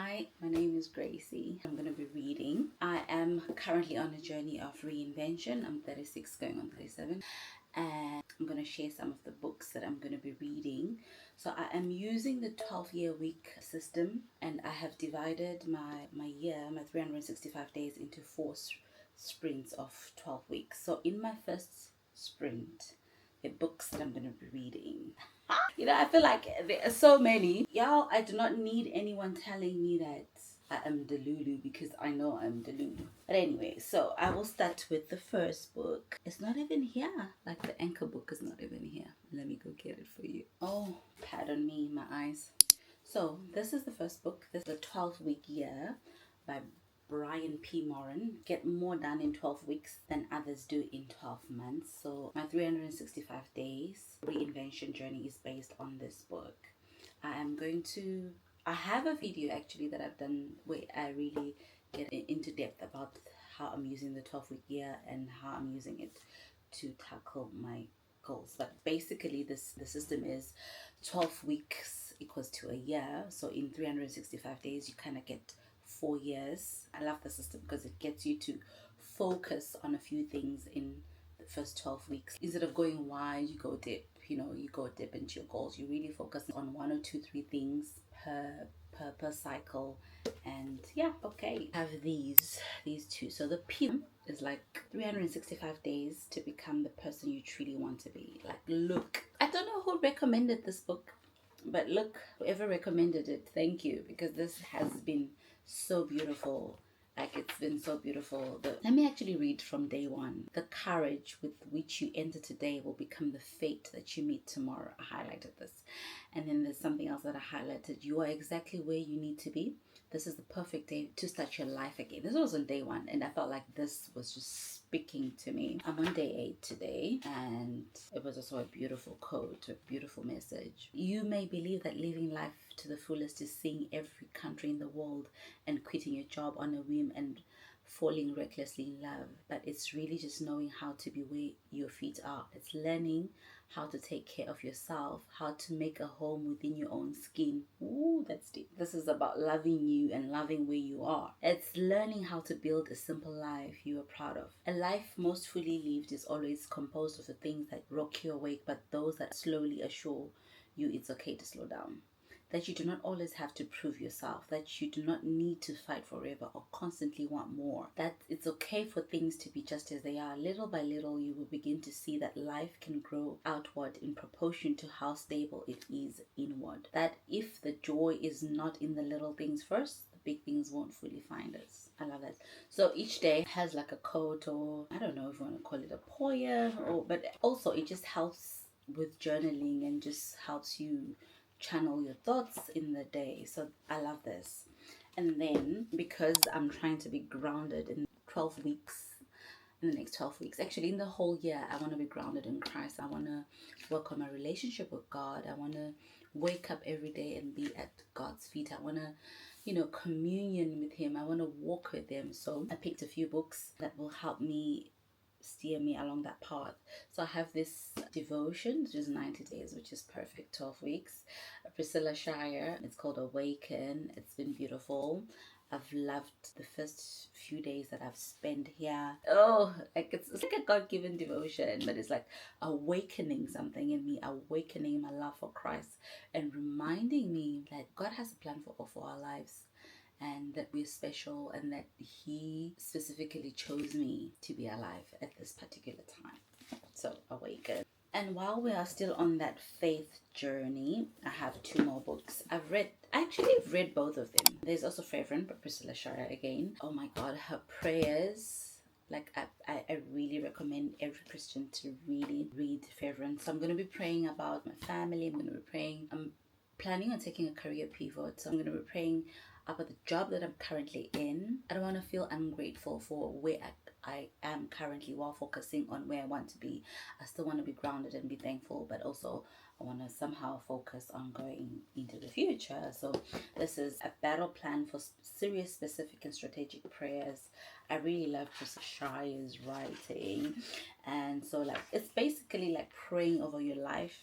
Hi, my name is Gracie. I'm going to be reading. I am currently on a journey of reinvention. I'm 36 going on 37, and I'm going to share some of the books that I'm going to be reading. So I am using the 12-year week system, and I have divided my year, my 365 days into four sprints of 12 weeks. So in my first sprint, the books that I'm going to be reading. I feel like there are so many. Y'all, I do not need anyone telling me that I am Delulu because I know I'm Delulu. But anyway, so I will start with the first book. It's not even here. Like the anchor book is not even here. Let me go get it for you. Oh, pardon me, my eyes. So this is the first book. This is the 12-week year by Brian P. Moran. Get more done in 12 weeks than others do in 12 months. So my 365 days reinvention journey is based on this book. I have a video actually that I've done where I really get into depth about how I'm using the 12-week year and how I'm using it to tackle my goals. But basically the system is 12 weeks equals to a year. So in 365 days you kind of get 4 years. I love the system because it gets you to focus on a few things in the first 12 weeks. Instead of going wide, you go deep. You go deep into your goals. You really focus on 1 or 2, 3 things per cycle. And yeah, okay. I have these two. So the P is like 365 days to become the person you truly want to be. Like, look, I don't know who recommended this book, but look, whoever recommended it, thank you, because this has been so beautiful. Like, it's been so beautiful. Let me actually read from day one. The courage with which you enter today will become the fate that you meet tomorrow. I highlighted this. And then there's something else that I highlighted. You are exactly where you need to be. This is the perfect day to start your life again. This was on day one, and I felt like this was just speaking to me. I'm on day 8 today, and it was also a beautiful quote, a beautiful message. You may believe that living life to the fullest is seeing every country in the world and quitting your job on a whim and falling recklessly in love, but it's really just knowing how to be where your feet are. It's learning how to take care of yourself, how to make a home within your own skin. Ooh, that's deep. This is about loving you and loving where you are. It's learning how to build a simple life you are proud of. A life most fully lived is always composed of the things that rock you awake, but those that slowly assure you it's okay to slow down. That you do not always have to prove yourself, that you do not need to fight forever or constantly want more, that it's okay for things to be just as they are. Little by little, you will begin to see that life can grow outward in proportion to how stable it is inward. That if the joy is not in the little things first, the big things won't fully find us. I love that. So each day has like a quote, or I don't know if you want to call it a poem, but also it just helps with journaling and just helps you channel your thoughts in the day. So I love this. And then because I'm trying to be grounded in 12 weeks, in the next 12 weeks, actually in the whole year, I want to be grounded in Christ. I want to work on my relationship with God. I want to wake up every day and be at God's feet. I want to communion with him. I want to walk with him. So I picked a few books that will help me steer me along that path. So I have this devotion, which is 90 days, which is perfect, 12 weeks. Priscilla Shire, it's called Awaken. It's been beautiful. I've loved the first few days that I've spent here. Oh, like it's like a God-given devotion, but it's like awakening something in me, awakening my love for Christ, and reminding me that God has a plan for our lives, and that we're special, and that he specifically chose me to be alive at this particular time. So awaken. And while we are still on that faith journey, I have 2 more books. I've read both of them. There's also Fervent by Priscilla Shire again. Oh my God, her prayers. Like I really recommend every Christian to really read Fervent. So I'm going to be praying about my family. I'm planning on taking a career pivot. So I'm going to be praying about the job that I'm currently in. I don't want to feel ungrateful for where I am currently while focusing on where I want to be. I still want to be grounded and be thankful, but also I want to somehow focus on going into the future. So this is a battle plan for serious, specific, and strategic prayers. I really love Priscilla Shire's writing. And so it's basically like praying over your life,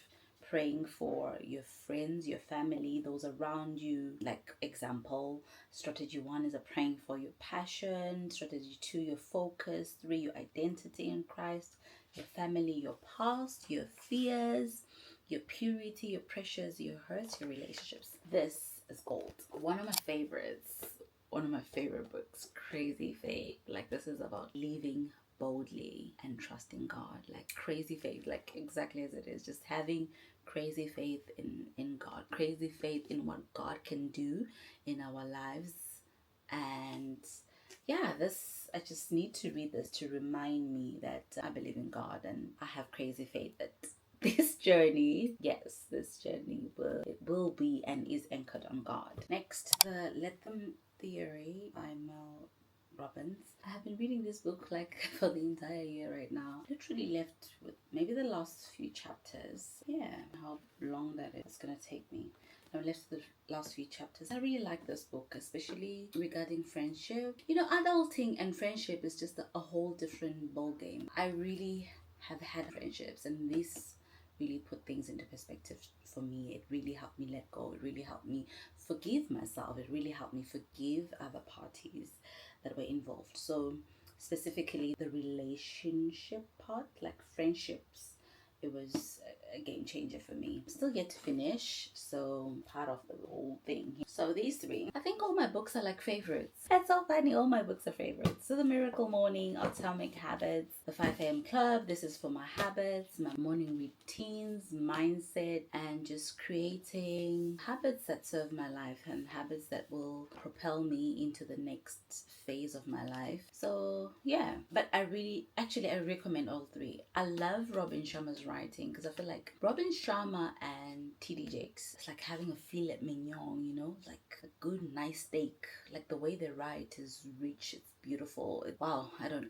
praying for your friends, your family, those around you. Like example, strategy 1 is a praying for your passion. Strategy 2, your focus. 3, your identity in Christ. Your family, your past, your fears, your purity, your pressures, your hurts, your relationships. This is gold. One of my favorites, one of my favorite books, Crazy Faith. Like, this is about living boldly and trusting God. Like, crazy faith, like exactly as it is, just having crazy faith in God, crazy faith in what God can do in our lives. And yeah, this, I just need to read this to remind me that I believe in God and I have crazy faith that this journey, yes, this journey will be and is anchored on God. Next, the Let Them Theory by Mel Robbins. I have been reading this book like for the entire year right now. Literally left with maybe the last few chapters. Yeah, how long that is gonna take me. I'm left with the last few chapters. I really like this book, especially regarding friendship. You know, adulting and friendship is just a whole different ball game. I really have had friendships, and this really put things into perspective for me. It really helped me let go. It really helped me forgive myself. It really helped me forgive other parties that were involved. So specifically the relationship part, like friendships, it was a game changer for me. Still yet to finish, so part of the whole thing. So these three, I think all my books are like favorites. That's so funny, all my books are favorites. So the Miracle Morning, Atomic Habits, the 5 a.m. Club, this is for my habits, my morning routines, mindset, and just creating habits that serve my life and habits that will propel me into the next phase of my life. So yeah, but I recommend all three. I love Robin Sharma's writing because I feel like Robin Sharma and TD Jakes, it's like having a filet mignon, you know, like a good nice steak. Like the way they write is rich, it's beautiful. Wow, I don't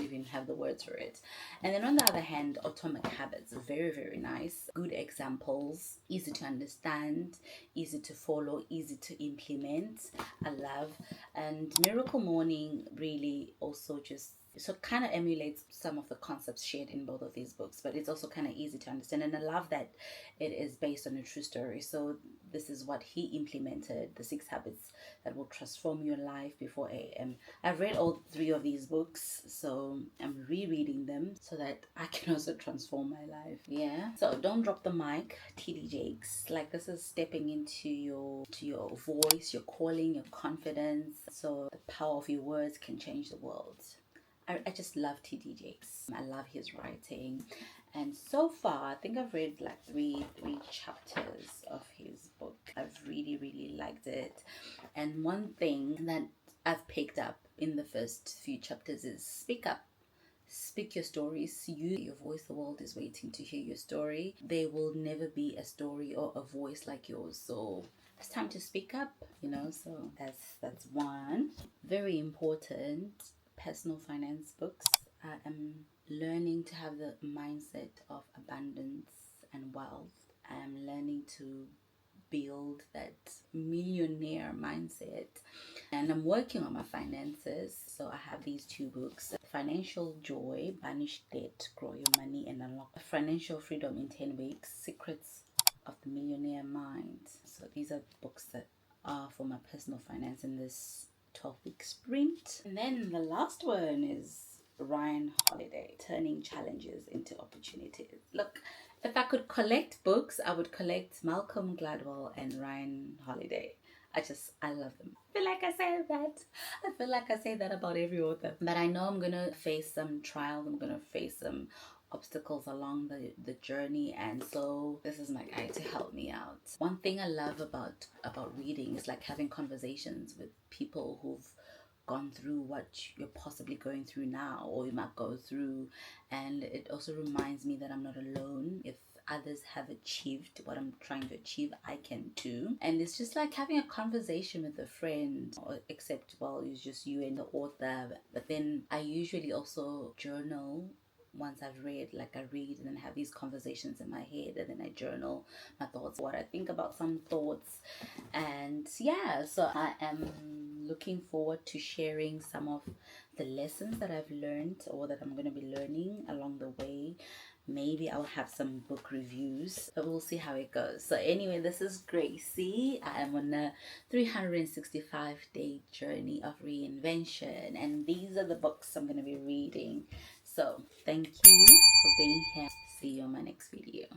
even have the words for it. And then on the other hand, Atomic Habits, very, very nice. Good examples, easy to understand, easy to follow, easy to implement. I love. And Miracle Morning really also just kind of emulates some of the concepts shared in both of these books, but it's also kind of easy to understand. And I love that it is based on a true story. So this is what he implemented, the 6 habits that will transform your life before AM. I've read all 3 of these books, so I'm rereading them so that I can also transform my life. Yeah. So don't drop the mic, TD Jakes. Like, this is stepping into your voice, your calling, your confidence. So the power of your words can change the world. I just love TD Jakes. I love his writing. And so far, I think I've read like three chapters of his book. I've really, really liked it. And one thing that I've picked up in the first few chapters is speak up. Speak your stories. Use your voice. The world is waiting to hear your story. There will never be a story or a voice like yours. So it's time to speak up, you know. So that's one. Very important. Personal finance books. I am learning to have the mindset of abundance and wealth. I am learning to build that millionaire mindset, and I'm working on my finances. So I have these 2 books: Financial Joy, Banish Debt, Grow Your Money and Unlock Financial Freedom in 10 Weeks, Secrets of the Millionaire Mind. So these are books that are for my personal finance in this 12-week sprint. And then the last one is Ryan Holiday, Turning Challenges into Opportunities. Look, if I could collect books, I would collect Malcolm Gladwell and Ryan Holiday. I love them. I feel like I say that. I feel like I say that about every author. But I know I'm going to face some trials. I'm going to face some obstacles along the journey, and so this is my guide to help me out. One thing I love about reading is like having conversations with people who've gone through what you're possibly going through now, or you might go through, and it also reminds me that I'm not alone. If others have achieved what I'm trying to achieve, I can too. And it's just like having a conversation with a friend, or except, well, it's just you and the author. But then I usually also journal. Once I've read, like I read and then have these conversations in my head, and then I journal my thoughts, what I think about some thoughts. And yeah, so I am looking forward to sharing some of the lessons that I've learned, or that I'm going to be learning along the way. maybe I'll have some book reviews, but we'll see how it goes. So anyway, this is Gracie. I am on a 365-day journey of reinvention, and these are the books I'm going to be reading. So thank you for being here. See you on my next video.